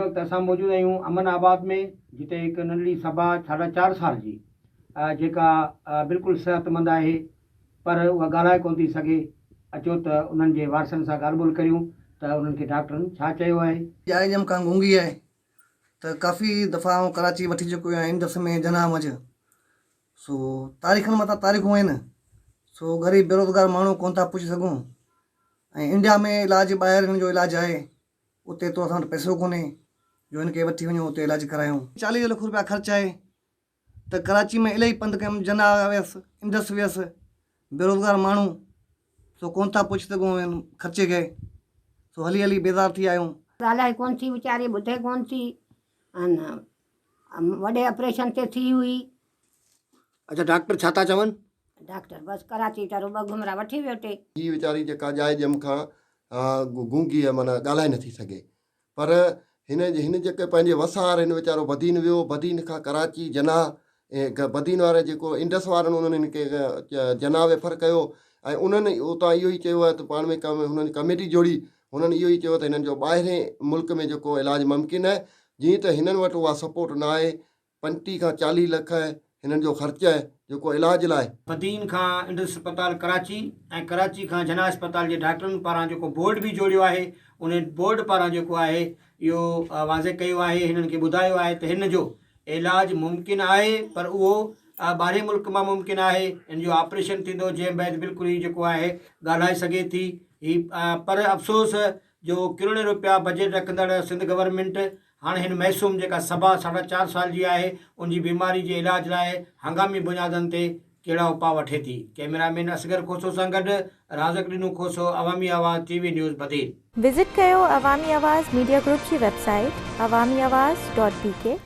वक्त असां मौजूद आहियूं अमनाबाद में, जिते हिकु नंढड़ी सभा 4.5 साल जी जेका बिल्कुलु सिहतमंद आहे, पर उहा ॻाल्हाए कोन थी सघे। अचो त उन्हनि जे वारसनि सां ॻाल्हि ॿोल करियूं त उन्हनि खे डॉक्टरनि छा चयो आहे। जाइ जम खां गूंगी आहे त काफ़ी दफ़ा आउं कराची वठी चुको आहियां इंदस में जना मज। सो तारीख़नि मथां तारीख़ूं आहिनि। सो ग़रीब बेरोज़गार माण्हू कोन था पुॼी सघूं। ऐं इंडिया में इलाजु ॿाहिरि हिन जो इलाजु आहे, उते तो असां वटि पैसो कोन्हे जो हिनखे वठी वञूं उते इलाजु करायूं। 40 लख रुपया ख़र्चु आहे त कराची में इलाही पंधु कयमि, जना वियसि, इंदस वियसि, बेरोज़गार माण्हू सो कोन था पुॼी सघूं ख़र्चे खे। सो हली हली बेज़ार थी आहियूं। ॻाल्हाए कोन थी, वीचारी ॿुधे कोन थी, वॾे ऑपरेशन ते थी हुई। अच्छा, डॉक्टर छा था चवनि? डॉक्टर बसि कराची तारो ॿ घुमरा वठी वियो टे। ही वीचारी जेका जाइ जम खां गूंगी आहे, माना ॻाल्हाए नथी सघे, पर हिन जेके पंहिंजे वसार हिन वीचारो बदीन वियो, बदीन खां कराची जना, ऐं बदीन वारे जेको इंडस वारनि उन्हनि हिनखे जना रेफर कयो ऐं उन्हनि उतां इहो ई चयो आहे त पाण में हुननि कमेटी जोड़ी, हुननि इहो ई चयो त हिननि जो ॿाहिरें मुल्क में जेको इलाजु मुमकिन आहे, जीअं त हिननि वटि उहा सपोर्ट न आहे। 35 खां 40 लख हिननि जो ख़र्चु आहे जेको इलाज लाइ। बदीन खां इंडस अस्पताल कराची ऐं कराची खां जना अस्पताल जे डॉक्टरनि पारां जेको बोर्ड बि जोड़ियो आहे, उन बोर्ड पारां जेको आहे इहो वाज़े कयो आहे, हिननि खे ॿुधायो आहे त हिन जो इलाजु मुमकिन आहे, पर उहो ॿाहिरें मुल्क मां मुमकिन आहे। हिन जो ऑपरेशन थींदो जंहिं बैदि बिल्कुलु ई जेको आहे ॻाल्हाए सघे थी ही। पर अफ़सोस जो किरोड़े रुपया बजट रखंदड़ सिंध गवर्नमेंट हाणे हिन मैसूम जेका सभा 4.5 साल जी आहे, उनजी बीमारी जे इलाज लाइ हंगामी बुनियादनि ते कहिड़ा उपाउ वठे थी। कैमरामैन असगर खोसो सां गॾु राज़क ॾिनू खोसो, अवामी आवाज़ TV न्यूज़ बदीन। विज़िट कयो अवामी आवाज़ मीडिया ग्रुप जी वेबसाइट awamiawaz.pk।